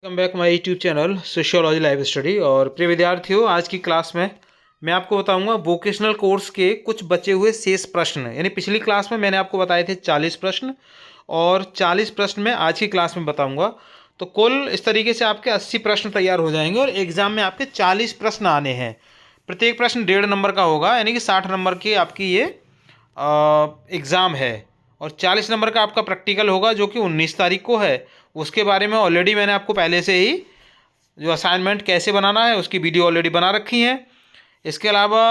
Welcome back my YouTube channel sociology live study. और प्रिय विद्यार्थियों, आज की क्लास में मैं आपको बताऊंगा वोकेशनल कोर्स के कुछ बचे हुए शेष प्रश्न। यानी पिछली क्लास में मैंने आपको बताए थे 40 प्रश्न और 40 प्रश्न मैं आज की क्लास में बताऊंगा। तो कुल इस तरीके से आपके 80 प्रश्न तैयार हो जाएंगे और एग्जाम में आपके 40 प्रश्न आने हैं। प्रत्येक प्रश्न 1.5 नंबर का होगा, यानी कि 60 नंबर की आपकी ये एग्ज़ाम है। और 40 नंबर का आपका प्रैक्टिकल होगा जो कि 19 तारीख को है। उसके बारे में ऑलरेडी मैंने आपको पहले से ही जो असाइनमेंट कैसे बनाना है उसकी वीडियो ऑलरेडी बना रखी है। इसके अलावा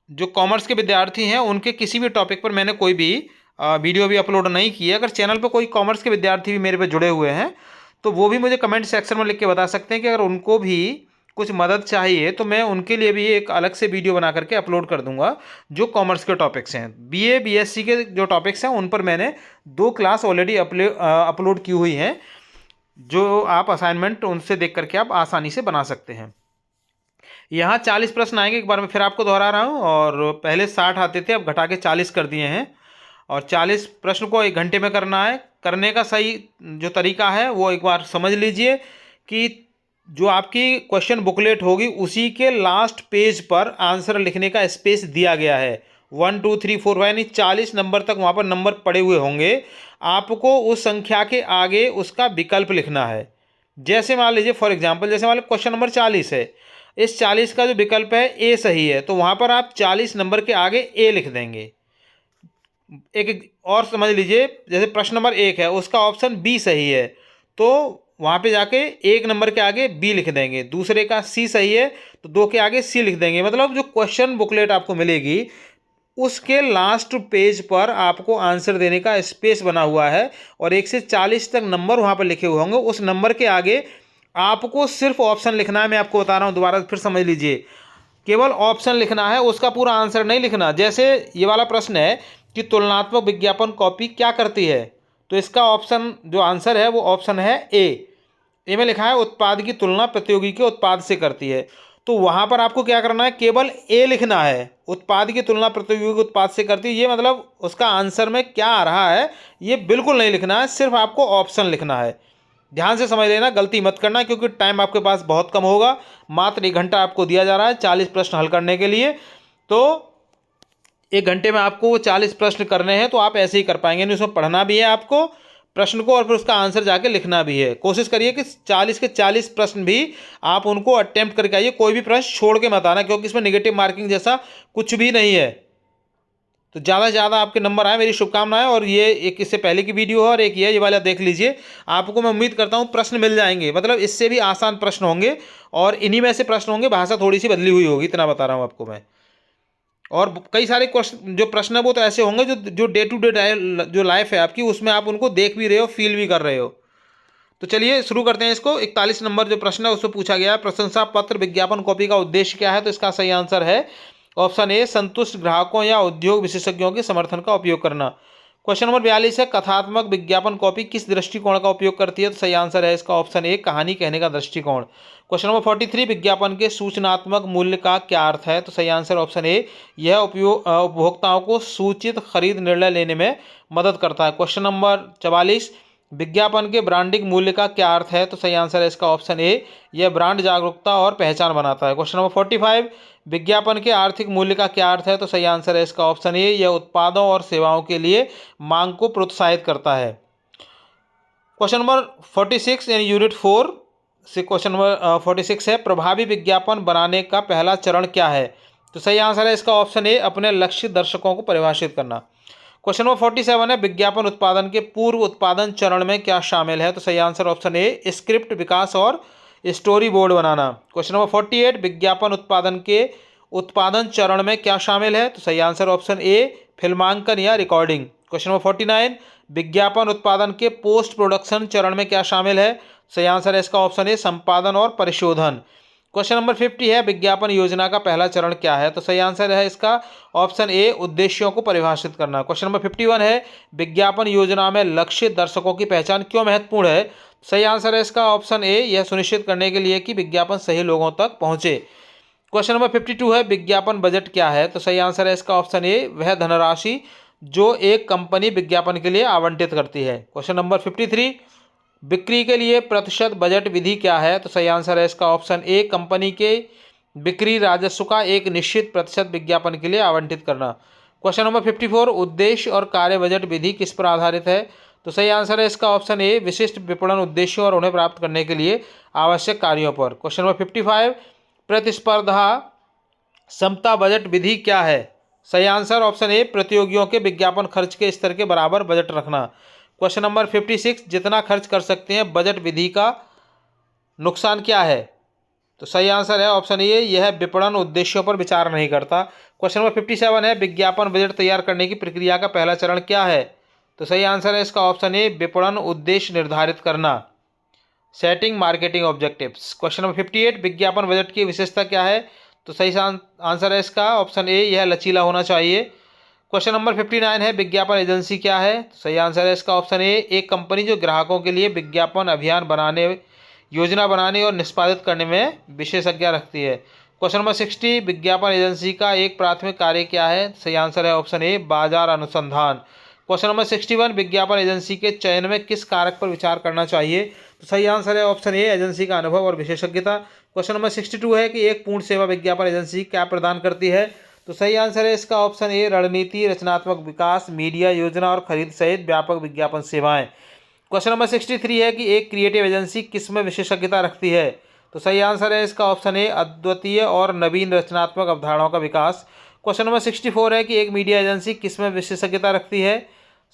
जो कॉमर्स के विद्यार्थी हैं उनके किसी भी टॉपिक पर मैंने कोई भी वीडियो भी अपलोड नहीं की है। अगर चैनल पर कोई कॉमर्स के विद्यार्थी भी मेरे पे जुड़े हुए हैं तो वो भी मुझे कमेंट सेक्शन में लिख के बता सकते हैं कि अगर उनको भी कुछ मदद चाहिए तो मैं उनके लिए भी एक अलग से वीडियो बना करके अपलोड कर दूंगा। जो कॉमर्स के टॉपिक्स हैं, बीए बीएससी के जो टॉपिक्स हैं उन पर मैंने 2 क्लास ऑलरेडी अपलोड की हुई हैं, जो आप असाइनमेंट उनसे देख करके आप आसानी से बना सकते हैं। यहाँ 40 प्रश्न आएंगे, एक बार मैं फिर आपको दोहरा रहा हूँ। और पहले 60 आते थे, अब घटा के 40 कर दिए हैं। और 40 प्रश्न को 1 घंटे में करना है। करने का सही जो तरीका है वो एक बार समझ लीजिए कि जो आपकी क्वेश्चन बुकलेट होगी उसी के लास्ट पेज पर आंसर लिखने का स्पेस दिया गया है। 1 2 3 4 5 यानी 40 नंबर तक वहाँ पर नंबर पड़े हुए होंगे। आपको उस संख्या के आगे उसका विकल्प लिखना है। जैसे मान लीजिए फॉर एग्जांपल, जैसे मान लो क्वेश्चन नंबर 40 है, इस 40 का जो विकल्प है ए सही है, तो वहाँ पर आप 40 नंबर के आगे ए लिख देंगे। एक और समझ लीजिए, जैसे प्रश्न नंबर 1 है उसका ऑप्शन बी सही है, तो वहाँ पे जाके 1 नंबर के आगे बी लिख देंगे। दूसरे का सी सही है तो 2 के आगे सी लिख देंगे। मतलब जो क्वेश्चन बुकलेट आपको मिलेगी उसके लास्ट पेज पर आपको आंसर देने का स्पेस बना हुआ है और 1 से 40 तक नंबर वहाँ पर लिखे हुए होंगे। उस नंबर के आगे आपको सिर्फ ऑप्शन लिखना है। मैं आपको बता रहा हूँ, दोबारा फिर समझ लीजिए, केवल ऑप्शन लिखना है, उसका पूरा आंसर नहीं लिखना। जैसे ये वाला प्रश्न है कि तुलनात्मक विज्ञापन कॉपी क्या करती है, तो इसका ऑप्शन जो आंसर है वो ऑप्शन है ए में लिखा है उत्पाद की तुलना प्रतियोगी के उत्पाद से करती है। तो वहाँ पर आपको क्या करना है, केवल ए लिखना है, उत्पाद की तुलना प्रतियोगी के उत्पाद से करती है। ये मतलब उसका आंसर में क्या आ रहा है ये बिल्कुल नहीं लिखना है, सिर्फ आपको ऑप्शन लिखना है। ध्यान से समझ लेना, गलती मत करना, क्योंकि टाइम आपके पास बहुत कम होगा। मात्र 1 घंटा आपको दिया जा रहा है 40 प्रश्न हल करने के लिए। तो 1 घंटे में आपको वो 40 प्रश्न करने हैं, तो आप ऐसे ही कर पाएंगे नहीं। उसमें पढ़ना भी है आपको प्रश्न को और फिर उसका आंसर जाके लिखना भी है। कोशिश करिए कि 40 के 40 प्रश्न भी आप उनको अटेम्प्ट करके आइए, कोई भी प्रश्न छोड़ के मत आना, क्योंकि इसमें नेगेटिव मार्किंग जैसा कुछ भी नहीं है। तो ज़्यादा से ज़्यादा आपके नंबर आए, मेरी शुभकामनाएं। और ये एक इससे पहले की वीडियो है और एक ये वाला देख लीजिए। आपको मैं उम्मीद करता हूँ प्रश्न मिल जाएंगे, मतलब इससे भी आसान प्रश्न होंगे और इन्हीं में से प्रश्न होंगे, भाषा थोड़ी सी बदली हुई होगी, इतना बता रहा हूँ आपको मैं। और कई सारे क्वेश्चन जो प्रश्न है वो तो ऐसे होंगे जो जो डे टू डे जो लाइफ है आपकी उसमें आप उनको देख भी रहे हो, फील भी कर रहे हो। तो चलिए शुरू करते हैं इसको। 41 नंबर जो प्रश्न है उसमें पूछा गया है, प्रशंसा पत्र विज्ञापन कॉपी का उद्देश्य क्या है। तो इसका सही आंसर है ऑप्शन ए, संतुष्ट ग्राहकों या उद्योग विशेषज्ञों के समर्थन का उपयोग करना। क्वेश्चन नंबर 42 है, कथात्मक विज्ञापन कॉपी किस दृष्टिकोण का उपयोग करती है। तो सही आंसर है इसका ऑप्शन ए, कहानी कहने का दृष्टिकोण। क्वेश्चन नंबर 43, विज्ञापन के सूचनात्मक मूल्य का क्या अर्थ है। तो सही आंसर ऑप्शन ए, यह उपभोक्ताओं को सूचित खरीद निर्णय लेने में मदद करता है। क्वेश्चन नंबर 44, विज्ञापन के ब्रांडिंग मूल्य का क्या अर्थ है। तो सही आंसर है इसका ऑप्शन ए, यह ब्रांड जागरूकता और पहचान बनाता है। क्वेश्चन नंबर 45, विज्ञापन के आर्थिक मूल्य का क्या अर्थ है। तो सही आंसर है इसका ऑप्शन ए, यह उत्पादों और सेवाओं के लिए मांग को प्रोत्साहित करता है। क्वेश्चन नंबर 46 यानी यूनिट 4 से क्वेश्चन नंबर 46 है, प्रभावी विज्ञापन बनाने का पहला चरण क्या है। तो सही आंसर है इसका ऑप्शन ए, अपने लक्षित दर्शकों को परिभाषित करना। क्वेश्चन नंबर 47 है, विज्ञापन उत्पादन के पूर्व उत्पादन चरण में क्या शामिल है। तो सही आंसर ऑप्शन ए, स्क्रिप्ट विकास और स्टोरी बोर्ड बनाना। क्वेश्चन नंबर 48, विज्ञापन उत्पादन के उत्पादन चरण में क्या शामिल है। तो सही आंसर ऑप्शन ए, फिल्मांकन या रिकॉर्डिंग। क्वेश्चन नंबर 49, विज्ञापन उत्पादन के पोस्ट प्रोडक्शन चरण में क्या शामिल है। सही आंसर है इसका ऑप्शन ए, संपादन और परिशोधन। क्वेश्चन नंबर 50 है, विज्ञापन योजना का पहला चरण क्या है। तो सही आंसर है इसका ऑप्शन ए, उद्देश्यों को परिभाषित करना। क्वेश्चन नंबर 51 है, विज्ञापन योजना में लक्षित दर्शकों की पहचान क्यों महत्वपूर्ण है। सही आंसर है इसका ऑप्शन ए, यह सुनिश्चित करने के लिए कि विज्ञापन सही लोगों तक पहुंचे। क्वेश्चन नंबर 52 है, विज्ञापन बजट क्या है। तो सही आंसर है इसका ऑप्शन ए, वह धनराशि जो एक कंपनी विज्ञापन के लिए आवंटित करती है। क्वेश्चन नंबर 53, बिक्री के लिए प्रतिशत बजट विधि क्या है? तो सही आंसर है इसका ऑप्शन ए, कंपनी के बिक्री राजस्व का एक निश्चित प्रतिशत विज्ञापन के लिए आवंटित करना। क्वेश्चन नंबर 54, उद्देश्य और कार्य बजट विधि किस पर आधारित है? तो सही आंसर है इसका ऑप्शन ए, विशिष्ट विपणन उद्देश्यों और उन्हें प्राप्त करने के लिए आवश्यक कार्यों पर। क्वेश्चन नंबर 55, प्रतिस्पर्धा समता बजट विधि क्या है? सही आंसर ऑप्शन ए, प्रतियोगियों के विज्ञापन खर्च के स्तर के बराबर बजट रखना। क्वेश्चन नंबर 56, जितना खर्च कर सकते हैं बजट विधि का नुकसान क्या है? तो सही आंसर है ऑप्शन ए, यह विपणन उद्देश्यों पर विचार नहीं करता। क्वेश्चन नंबर 57 है, विज्ञापन बजट तैयार करने की प्रक्रिया का पहला चरण क्या है? तो सही आंसर है इसका ऑप्शन ए, विपणन उद्देश्य निर्धारित करना, setting marketing objectives. Question number 58, विज्ञापन बजट की विशेषता क्या है? तो सही आंसर है इसका ऑप्शन ए, यह लचीला होना चाहिए। क्वेश्चन नंबर 59 है, विज्ञापन एजेंसी क्या है? तो सही आंसर है इसका ऑप्शन ए, एक कंपनी जो ग्राहकों के लिए विज्ञापन अभियान बनाने, योजना बनाने और निष्पादित करने में विशेषज्ञता रखती है। क्वेश्चन नंबर 60, विज्ञापन एजेंसी का एक प्राथमिक कार्य क्या है? सही आंसर है ऑप्शन ए, बाजार अनुसंधान। क्वेश्चन नंबर 61, विज्ञापन एजेंसी के चयन में किस कारक पर विचार करना चाहिए? तो सही आंसर है ऑप्शन ए, एजेंसी का अनुभव और विशेषज्ञता। क्वेश्चन नंबर 62 है कि एक पूर्ण सेवा विज्ञापन एजेंसी क्या प्रदान करती है? तो सही आंसर है इसका ऑप्शन ए, रणनीति, रचनात्मक विकास, मीडिया योजना और खरीद सहित व्यापक विज्ञापन सेवाएं। क्वेश्चन नंबर 63 है कि एक क्रिएटिव एजेंसी किस में विशेषज्ञता रखती है? तो सही आंसर है इसका ऑप्शन ए, अद्वितीय और नवीन रचनात्मक अवधारणाओं का विकास। क्वेश्चन नंबर 64 है कि एक मीडिया एजेंसी किस में विशेषज्ञता रखती है?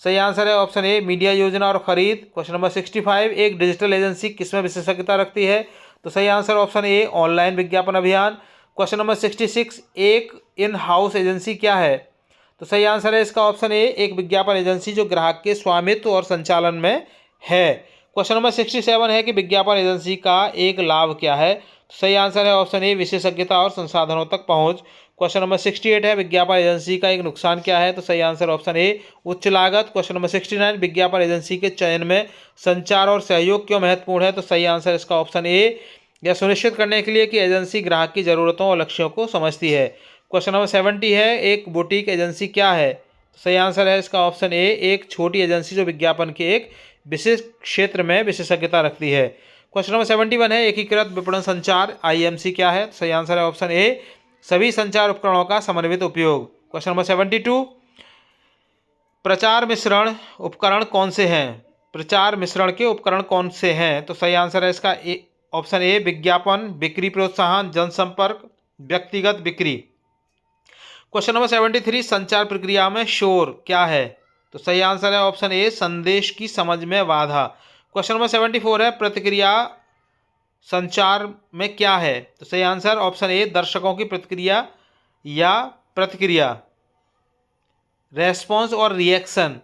सही आंसर है ऑप्शन ए, मीडिया योजना और खरीद। क्वेश्चन नंबर 65, एक डिजिटल एजेंसी किस में विशेषज्ञता रखती है? तो सही आंसर ऑप्शन ए, ऑनलाइन विज्ञापन अभियान। क्वेश्चन नंबर 66, एक इन हाउस एजेंसी क्या है? तो सही आंसर है इसका ऑप्शन ए, एक विज्ञापन एजेंसी जो ग्राहक के स्वामित्व और संचालन में है। क्वेश्चन नंबर 67 है कि विज्ञापन एजेंसी का एक लाभ क्या है? तो सही आंसर है ऑप्शन ए, विशेषज्ञता और संसाधनों तक पहुंच। क्वेश्चन नंबर 68 है, विज्ञापन एजेंसी का एक नुकसान क्या है? तो सही आंसर ऑप्शन ए, उच्च लागत। क्वेश्चन नंबर 69, विज्ञापन एजेंसी के चयन में संचार और सहयोग क्यों महत्वपूर्ण है? तो सही आंसर इसका ऑप्शन ए, यह सुनिश्चित करने के लिए कि एजेंसी ग्राहक की जरूरतों और लक्ष्यों को समझती है। क्वेश्चन नंबर 70 है, एक बुटीक एजेंसी क्या है? तो सही आंसर है इसका ऑप्शन ए, एक छोटी एजेंसी जो विज्ञापन के एक विशेष क्षेत्र में विशेषज्ञता रखती है। क्वेश्चन नंबर 71 है, एकीकृत विपणन संचार आईएमसी क्या है? तो सही आंसर है ऑप्शन ए, सभी संचार उपकरणों का समन्वित उपयोग। क्वेश्चन नंबर 72, प्रचार मिश्रण उपकरण कौन से हैं? प्रचार मिश्रण के उपकरण कौन से हैं? तो सही आंसर है इसका ऑप्शन ए, विज्ञापन, बिक्री प्रोत्साहन, जनसंपर्क, व्यक्तिगत बिक्री। क्वेश्चन नंबर 73, संचार प्रक्रिया में शोर क्या है? तो सही आंसर है ऑप्शन ए, संदेश की समझ में बाधा। क्वेश्चन नंबर 74 है, प्रतिक्रिया संचार में क्या है? तो सही आंसर ऑप्शन ए, दर्शकों की प्रतिक्रिया या प्रतिक्रिया, रेस्पॉन्स और reaction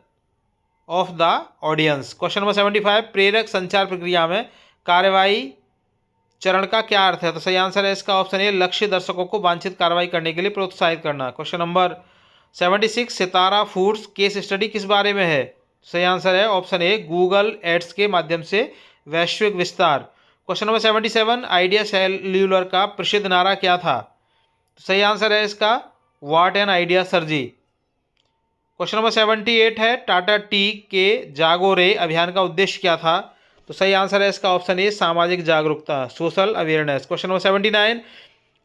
of the audience. Question number 75, प्रेरक संचार प्रक्रिया में कार्यवाही चरण का क्या अर्थ है? तो सही आंसर है इसका ऑप्शन ए, लक्ष्य दर्शकों को वांछित कार्रवाई करने के लिए प्रोत्साहित करना। क्वेश्चन नंबर 76, सितारा फूड्स केस स्टडी किस बारे में है? सही आंसर है ऑप्शन ए, गूगल एड्स के माध्यम से वैश्विक विस्तार। क्वेश्चन नंबर 77, आइडिया सेल्यूलर का प्रसिद्ध नारा क्या था? तो सही आंसर है इसका, what an idea sir ji. Question number 78 है, टाटा टी के जागो रे अभियान का उद्देश्य क्या था? तो सही आंसर है इसका ऑप्शन ए, सामाजिक जागरूकता, सोशल अवेयरनेस। क्वेश्चन नंबर 79,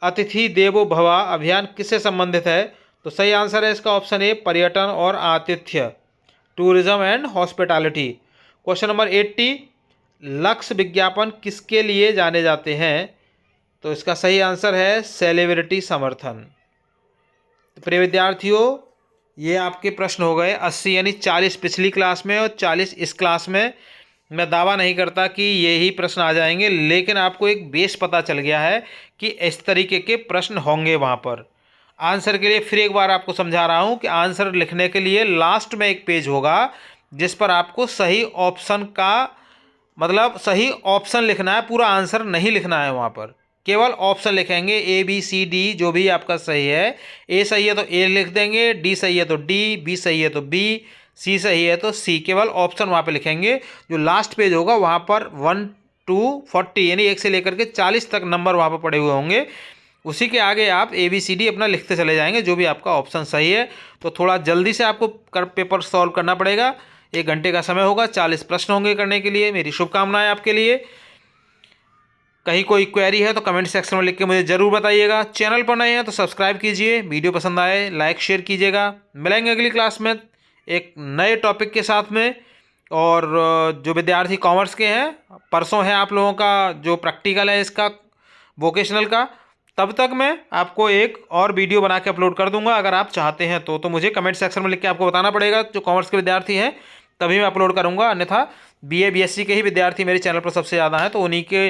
अतिथि देवो भव अभियान किससे संबंधित है? तो सही आंसर है इसका ऑप्शन ए, पर्यटन और आतिथ्य, tourism and hospitality. Question number 80, लक्ष्य विज्ञापन किसके लिए जाने जाते हैं? तो इसका सही आंसर है सेलिब्रिटी समर्थन। तो प्रिय विद्यार्थियों, ये आपके प्रश्न हो गए 80, यानी 40 पिछली क्लास में और 40 इस क्लास में। मैं दावा नहीं करता कि ये ही प्रश्न आ जाएंगे, लेकिन आपको एक बेस पता चल गया है कि इस तरीके के प्रश्न होंगे वहाँ पर। आंसर के लिए फिर एक बार आपको समझा रहा हूँ कि आंसर लिखने के लिए लास्ट में एक पेज होगा जिस पर आपको सही ऑप्शन का मतलब सही ऑप्शन लिखना है, पूरा आंसर नहीं लिखना है। वहाँ पर केवल ऑप्शन लिखेंगे, ए बी सी डी, जो भी आपका सही है। ए सही है तो ए लिख देंगे, डी सही है तो डी, बी सही है तो बी, सी सही है तो सी। केवल ऑप्शन वहाँ पे लिखेंगे। जो लास्ट पेज होगा वहाँ पर 1 to 40 यानी 1 से लेकर के 40 तक नंबर वहाँ पर पड़े हुए होंगे। उसी के आगे आप ए बी सी डी अपना लिखते चले जाएंगे, जो भी आपका ऑप्शन सही है। तो थोड़ा जल्दी से आपको पेपर सॉल्व करना पड़ेगा, 1 घंटे का समय होगा, 40 प्रश्न होंगे करने के लिए। मेरी शुभकामनाएं आपके लिए। कहीं कोई क्वेरी है तो कमेंट सेक्शन में लिख के मुझे ज़रूर बताइएगा। चैनल पर नए हैं तो सब्सक्राइब कीजिए, वीडियो पसंद आए लाइक शेयर कीजिएगा। मिलेंगे अगली क्लास में एक नए टॉपिक के साथ में। और जो विद्यार्थी कॉमर्स के हैं, परसों है आप लोगों का जो प्रैक्टिकल है इसका वोकेशनल का, तब तक मैं आपको एक और वीडियो बना के अपलोड कर दूंगा। अगर आप चाहते हैं तो मुझे कमेंट सेक्शन में लिख के आपको बताना पड़ेगा। जो कॉमर्स के विद्यार्थी हैं तभी मैं अपलोड करूंगा, अन्यथा BA BSc के ही विद्यार्थी मेरे चैनल पर सबसे ज़्यादा हैं, तो उन्हीं के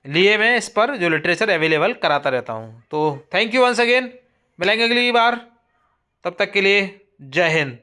लिए मैं इस पर जो लिटरेचर अवेलेबल कराता रहता हूँ। तो थैंक यू वंस अगेन, मिलेंगे अगली बार, तब तक के लिए जय हिंद।